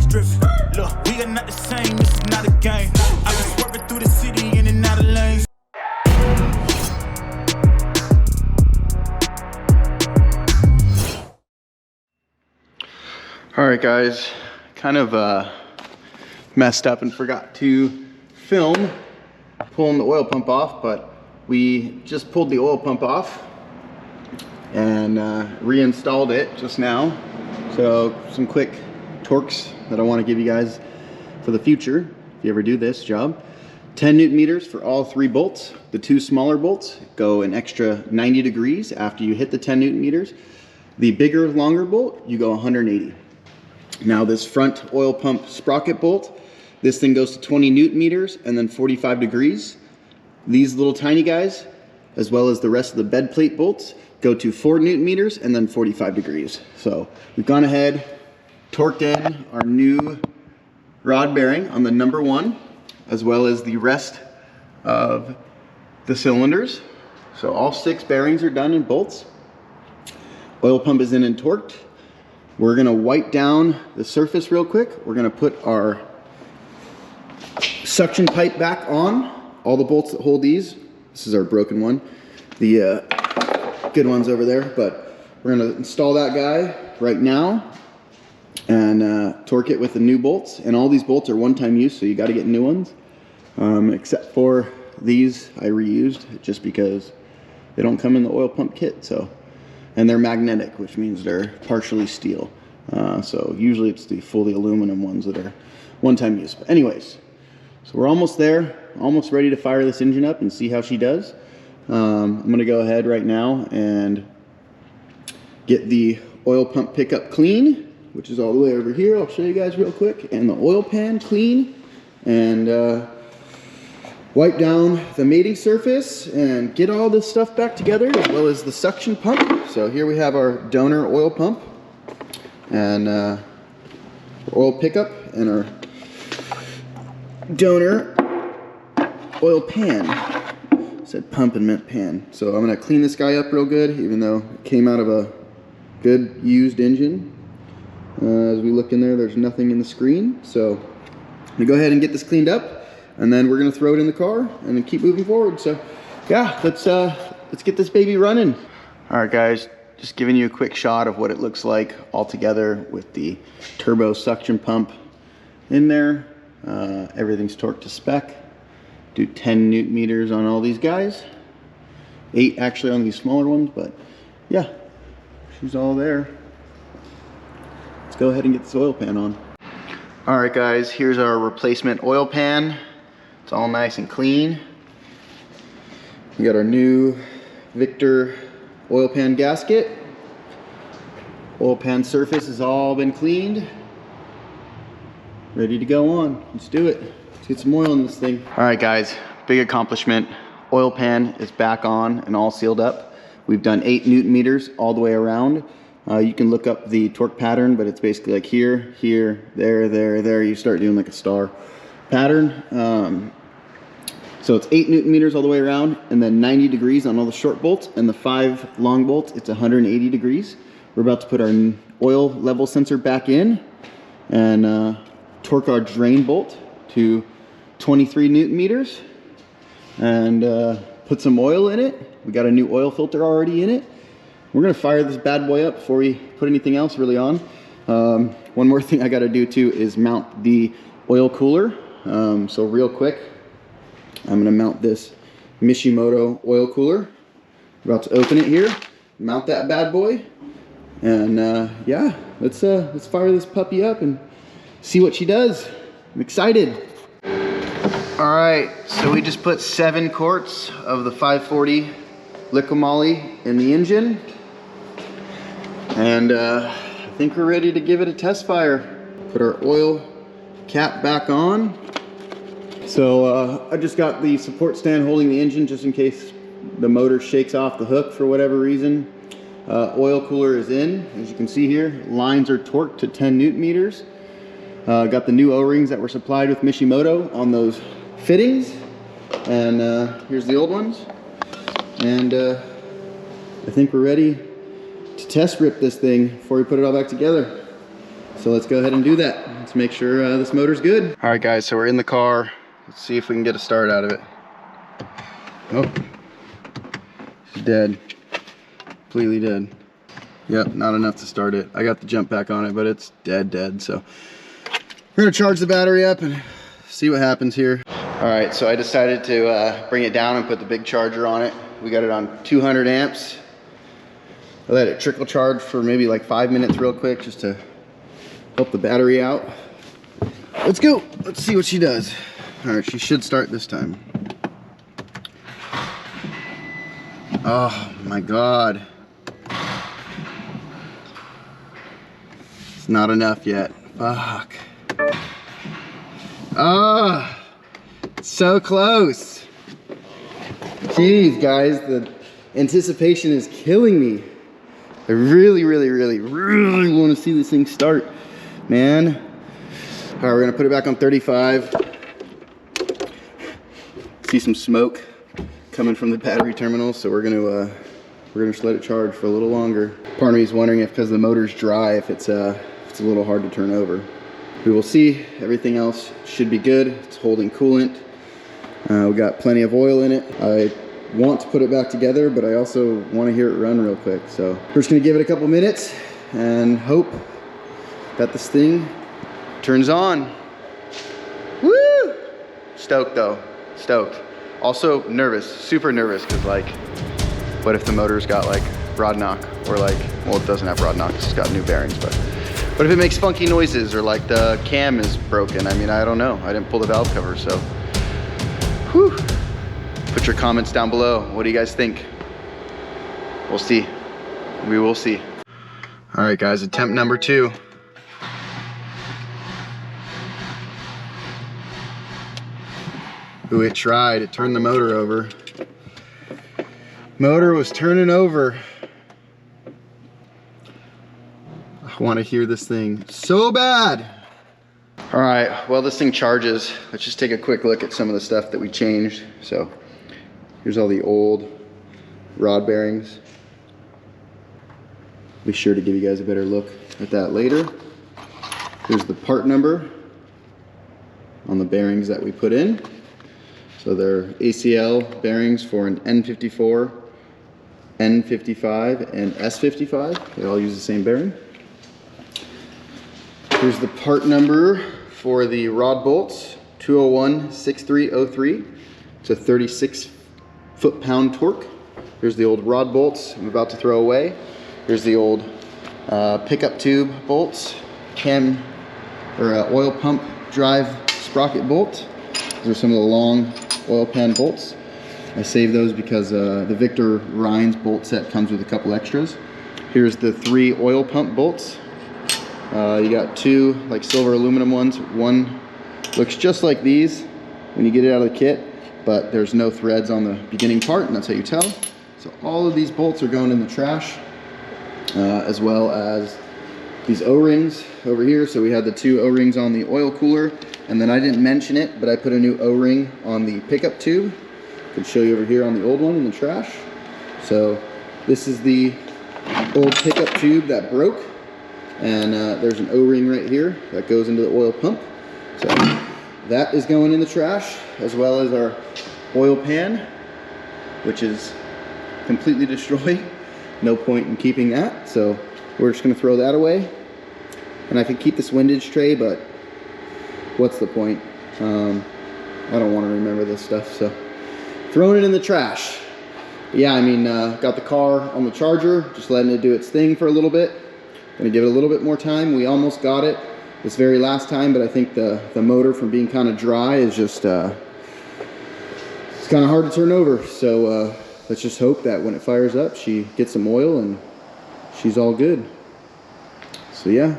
drift. Look, we are not the same, this is not a game. I've been swerving through the city in and out of lanes. Alright guys, kind of messed up and forgot to film pulling the oil pump off, but we just pulled the oil pump off and reinstalled it just now. So some quick torques that I want to give you guys for the future if you ever do this job. 10 Newton meters for all 3 bolts. The 2 smaller bolts go an extra 90 degrees after you hit the 10 Newton meters. The bigger, longer bolt, you go 180. Now this front oil pump sprocket bolt, this thing goes to 20 Newton meters and then 45 degrees. These little tiny guys, as well as the rest of the bed plate bolts, go to 4 Newton meters and then 45 degrees. So we've gone ahead, torqued in our new rod bearing on the number 1, as well as the rest of the cylinders. So all 6 bearings are done in bolts. Oil pump is in and torqued. We're gonna wipe down the surface real quick. We're gonna put our suction pipe back on. All the bolts that hold these. This is our broken one. The good one's over there, but we're gonna install that guy right now and torque it with the new bolts. And all these bolts are one-time use, so you gotta get new ones. Except for these I reused just because they don't come in the oil pump kit, so. And they're magnetic, which means they're partially steel. So usually it's the fully aluminum ones that are one-time use. But anyways, so we're almost there, almost ready to fire this engine up and see how she does. I'm gonna go ahead right now and get the oil pump pickup clean, which is all the way over here. I'll show you guys real quick. And the oil pan clean, and wipe down the mating surface and get all this stuff back together, as well as the suction pump. So here we have our donor oil pump and oil pickup and our donor oil pan. I said pump and meant pan. So I'm gonna clean this guy up real good, even though it came out of a good used engine. As we look in there, there's nothing in the screen. So I'm gonna go ahead and get this cleaned up, and then we're gonna throw it in the car and then keep moving forward. So yeah, let's get this baby running. All right guys, just giving you a quick shot of what it looks like all together with the turbo suction pump in there. Everything's torqued to spec. Do 10 Newton meters on all these guys. 8 actually on these smaller ones, but yeah, she's all there. Let's go ahead and get this oil pan on. All right guys, here's our replacement oil pan. It's all nice and clean. We got our new Victor oil pan gasket. Oil pan surface has all been cleaned. Ready to go on. Let's do it. Let's get some oil in this thing. All right guys, big accomplishment. Oil pan is back on and all sealed up. We've done 8 Newton meters all the way around. You can look up the torque pattern, but it's basically like here, here, there, there, there. You start doing like a star pattern. So it's 8 Newton meters all the way around, and then 90 degrees on all the short bolts, and the 5 long bolts, it's 180 degrees. We're about to put our oil level sensor back in and torque our drain bolt to 23 Newton meters and put some oil in it. We got a new oil filter already in it. We're gonna fire this bad boy up before we put anything else really on. One more thing I gotta do too is mount the oil cooler. So real quick, I'm gonna mount this Mishimoto oil cooler. We're about to open it here, mount that bad boy, and yeah, let's fire this puppy up and see what she does. I'm excited. All right, so we just put 7 quarts of the 540 liquid moly in the engine, and I think we're ready to give it a test fire. Put our oil cap back on. So I just got the support stand holding the engine just in case the motor shakes off the hook for whatever reason. Oil cooler is in, as you can see here. Lines are torqued to 10 Newton meters. Got the new O-rings that were supplied with Mishimoto on those fittings. And here's the old ones. And I think we're ready to test rip this thing before we put it all back together. So let's go ahead and do that. Let's make sure this motor's good. All right guys, so we're in the car. Let's see if we can get a start out of it. Oh, it's dead. Completely dead. Yep, not enough to start it. I got the jump back on it, but it's dead. So we're gonna charge the battery up and see what happens here. All right, so I decided to bring it down and put the big charger on it. We got it on 200 amps. I let it trickle charge for maybe like 5 minutes real quick just to help the battery out. Let's go. Let's see what she does. All right, she should start this time. Oh my God. It's not enough yet. Fuck. Ah. So close. Jeez, guys, the anticipation is killing me. I really want to see this thing start, man. All right, we're gonna put it back on 35. See some smoke coming from the battery terminal, so we're gonna just let it charge for a little longer. Part of me is wondering if, because the motor's dry, if it's a little hard to turn over. We will see. Everything else should be good. It's holding coolant. We got plenty of oil in it. I want to put it back together, but I also want to hear it run real quick. So we're just gonna give it a couple minutes and hope that this thing turns on. Woo! Stoked though, stoked. Also nervous, super nervous, because like, what if the motor's got like rod knock, or like, well, it doesn't have rod knock, it's got new bearings, but what if it makes funky noises, or like the cam is broken? I mean, I don't know. I didn't pull the valve cover, so. Whew. Put your comments down below. What do you guys think? We'll see. We will see. All right, guys, attempt number 2. Ooh, it tried. It turned the motor over. Motor was turning over. I want to hear this thing so bad. All right, well, this thing charges. Let's just take a quick look at some of the stuff that we changed. So here's all the old rod bearings. Be sure to give you guys a better look at that later. Here's the part number on the bearings that we put in. So they're ACL bearings for an N54, N55, and S55. They all use the same bearing. Here's the part number for the rod bolts, 201-6303. It's a 36 foot-pound torque. Here's the old rod bolts I'm about to throw away. Here's the old pickup tube bolts, cam or oil pump drive sprocket bolt. Those are some of the long oil pan bolts. I saved those because the Victor Rhines bolt set comes with a couple extras. Here's the 3 oil pump bolts. You got 2 like silver aluminum ones. One looks just like these when you get it out of the kit, but there's no threads on the beginning part, and that's how you tell. So all of these bolts are going in the trash, as well as these O-rings over here. So we had the 2 O-rings on the oil cooler, and then I didn't mention it, but I put a new O-ring on the pickup tube. I can show you over here on the old one in the trash. So this is the old pickup tube that broke. And there's an O-ring right here that goes into the oil pump. So that is going in the trash, as well as our oil pan, which is completely destroyed. No point in keeping that, so we're just gonna throw that away. And I could keep this windage tray, but what's the point? I don't want to remember this stuff, so throwing it in the trash. Yeah, I mean, got the car on the charger, just letting it do its thing for a little bit. Gonna give it a little bit more time. We almost got it this very last time, but I think the motor, from being kind of dry, is just it's kind of hard to turn over. So let's just hope that when it fires up, she gets some oil and she's all good. So yeah,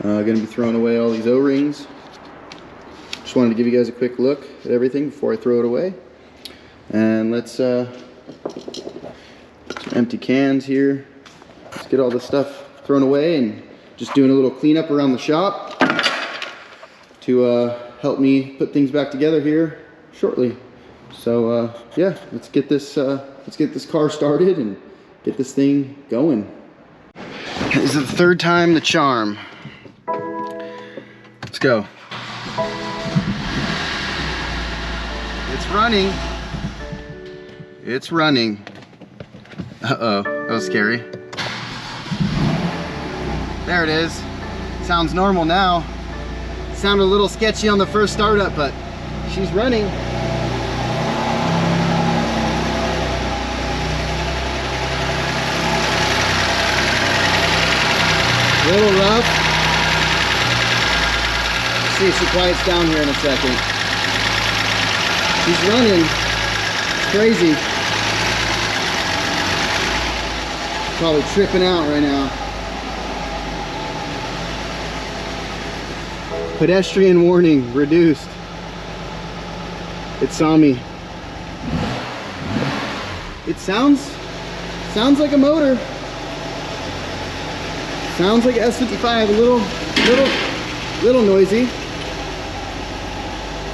gonna be throwing away all these O-rings. Just wanted to give you guys a quick look at everything before I throw it away. And let's some empty cans here. Let's get all this stuff thrown away, and just doing a little cleanup around the shop to help me put things back together here shortly. So yeah, let's get this car started and get this thing going. This is the 3rd time the charm. Let's go. It's running. It's running. Uh-oh, that was scary. There it is. Sounds normal now. Sounded a little sketchy on the first startup, but she's running. A little rough. Let's see if she quiets down here in a second. She's running. It's crazy. Probably tripping out right now. Pedestrian warning reduced. It saw me. It sounds like a motor. Sounds like S55, a little noisy.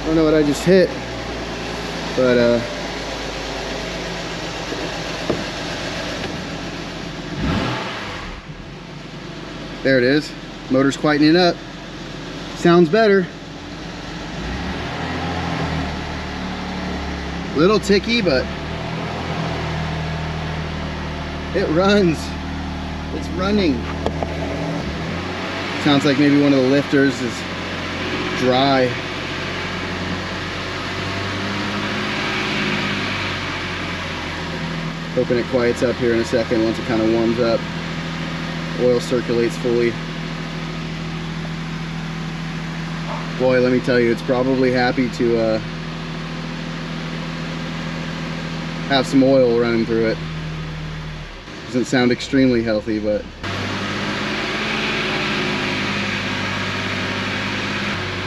I don't know what I just hit, but there it is. Motor's quietening up. Sounds better. Little ticky, but it runs. It's running. Sounds like maybe one of the lifters is dry. Hoping it quiets up here in a second once it kind of warms up. Oil circulates fully. Boy, let me tell you, it's probably happy to have some oil running through it. Doesn't sound extremely healthy, but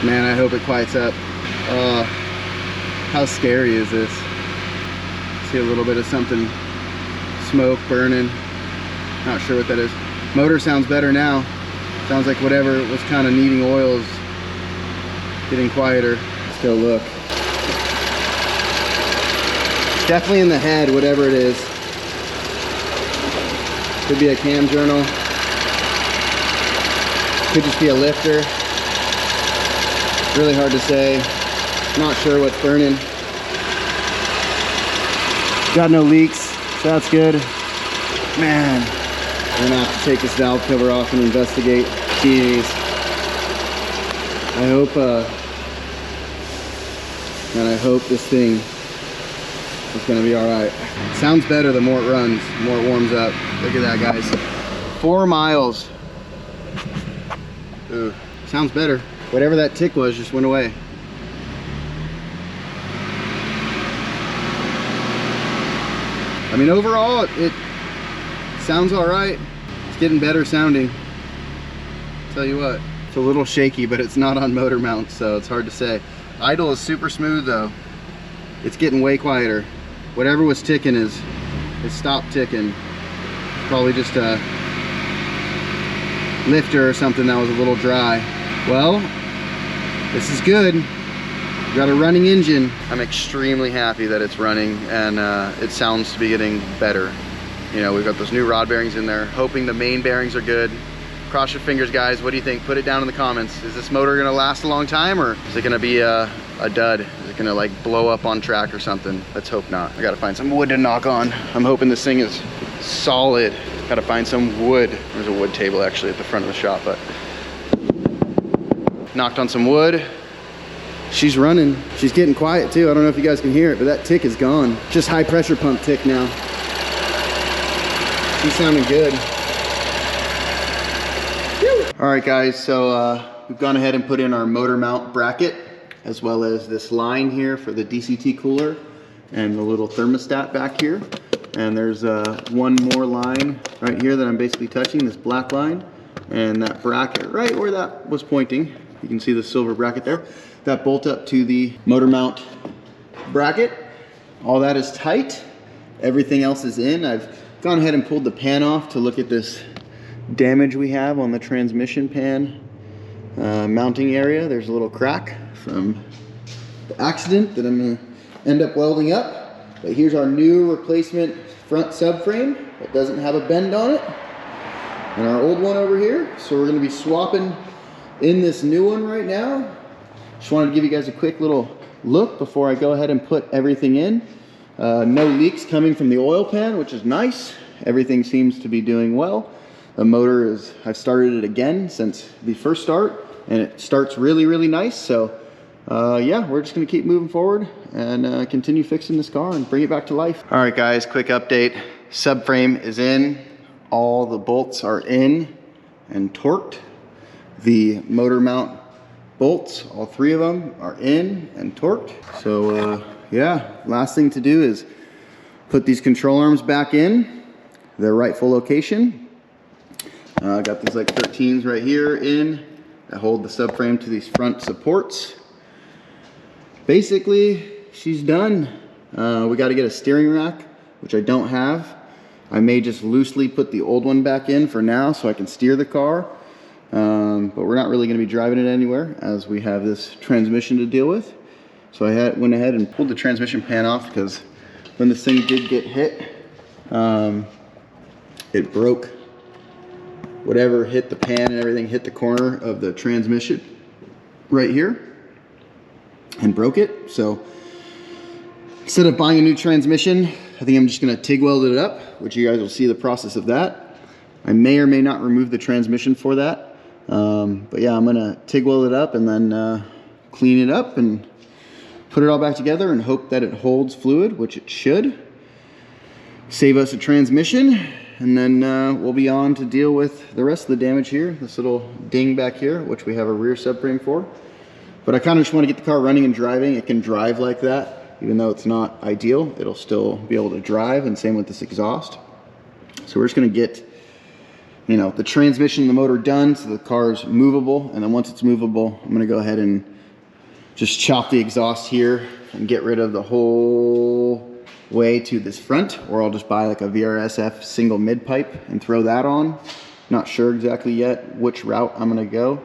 man, I hope it quiets up. How scary is this? See a little bit of something, smoke burning. Not sure what that is. Motor sounds better now. Sounds like whatever was kind of needing oil is getting quieter. Let's go look. Definitely in the head, whatever it is. Could be a cam journal. Could just be a lifter. Really hard to say. Not sure what's burning. Got no leaks, so that's good. Man, I'm gonna have to take this valve cover off and investigate. Jeez. I hope, and I hope this thing is gonna be all right. Sounds better the more it runs, the more it warms up. Look at that, guys. 4 miles. Ooh, sounds better. Whatever that tick was just went away. I mean, overall, it sounds all right. It's getting better sounding. Tell you what, it's a little shaky, but it's not on motor mount, so it's hard to say. Idle is super smooth though. It's getting way quieter. Whatever was ticking is stopped ticking. Probably just a lifter or something that was a little dry. Well, this is good. We got a running engine. I'm extremely happy that it's running, and it sounds to be getting better. You know, we've got those new rod bearings in there, hoping the main bearings are good. Cross your fingers, guys. What do you think? Put it down in the comments. Is this motor gonna last a long time, or is it gonna be a dud? Is it gonna like blow up on track or something? Let's hope not. I gotta find some wood to knock on. I'm hoping this thing is solid. Gotta find some wood. There's a wood table actually at the front of the shop, but knocked on some wood. She's running. She's getting quiet too. I don't know if you guys can hear it, but that tick is gone. Just high pressure pump tick now. She's sounding good. Whew. All right, guys, so we've gone ahead and put in our motor mount bracket, as well as this line here for the DCT cooler and the little thermostat back here. And there's one more line right here that I'm basically touching, this black line, and that bracket right where that was pointing. You can see the silver bracket there. That bolt up to the motor mount bracket. All that is tight. Everything else is in. I've gone ahead and pulled the pan off to look at this damage we have on the transmission pan mounting area. There's a little crack from the accident that I'm gonna end up welding up. But here's our new replacement front subframe that doesn't have a bend on it. And our old one over here. So we're gonna be swapping in this new one right now. Just wanted to give you guys a quick little look before I go ahead and put everything in. No leaks coming from the oil pan, which is nice. Everything seems to be doing well. The motor is, I've started it again since the first start, and it starts really, really nice. So yeah, we're just gonna keep moving forward and continue fixing this car and bring it back to life. All right guys, quick update. Subframe is in, all the bolts are in and torqued. The motor mount bolts, all 3 of them are in and torqued. So yeah, last thing to do is put these control arms back in their rightful location. Got these like 13s right here in that hold the subframe to these front supports. Basically, she's done. We got to get a steering rack, which I don't have. I may just loosely put the old one back in for now so I can steer the car. But we're not really going to be driving it anywhere as we have this transmission to deal with. So I went ahead and pulled the transmission pan off because when this thing did get hit, it broke. Whatever hit the pan and everything hit the corner of the transmission right here and broke it. So instead of buying a new transmission, I think I'm just going to TIG weld it up, which you guys will see the process of that. I may or may not remove the transmission for that. But yeah, I'm going to TIG weld it up and then clean it up and put it all back together and hope that it holds fluid, which it should. Save us a transmission, and then we'll be on to deal with the rest of the damage here. This little ding back here, which we have a rear subframe for. But I kind of just want to get the car running and driving. It can drive like that, even though it's not ideal. It'll still be able to drive, and same with this exhaust. So we're just going to get, you know, the transmission and the motor done so the car is movable. And then once it's movable, I'm going to go ahead and just chop the exhaust here and get rid of the whole way to this front, or I'll just buy like a VRSF single mid pipe and throw that on. Not sure exactly yet which route I'm gonna go,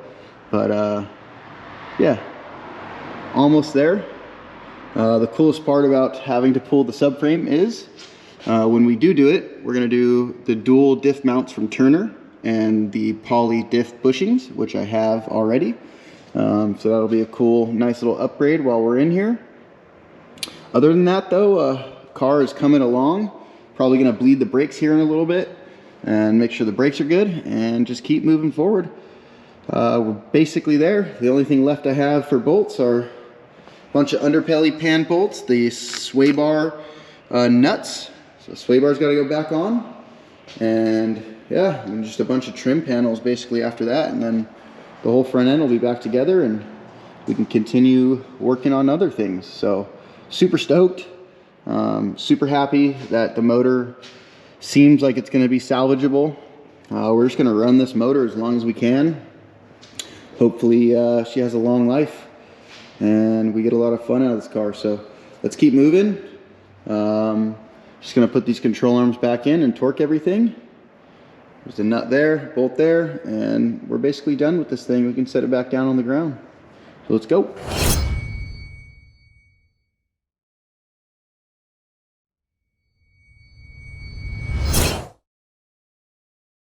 but yeah, almost there. The coolest part about having to pull the subframe is when we do it, we're gonna do the dual diff mounts from Turner and the poly diff bushings, which I have already. So that'll be a cool, nice little upgrade while we're in here. Other than that though, car is coming along. Probably gonna bleed the brakes here in a little bit and make sure the brakes are good and just keep moving forward. We're basically there. The only thing left I have for bolts are a bunch of underbelly pan bolts, the sway bar nuts. So the sway bar's gotta go back on. And yeah, and just a bunch of trim panels basically after that, and then the whole front end will be back together and we can continue working on other things. So super stoked. Super happy that the motor seems like it's going to be salvageable. We're just going to run this motor as long as we can. Hopefully she has a long life and we get a lot of fun out of this car. So let's keep moving. Just going to put these control arms back in and torque everything. There's a nut there, bolt there, and we're basically done with this thing. We can set it back down on the ground. So let's go.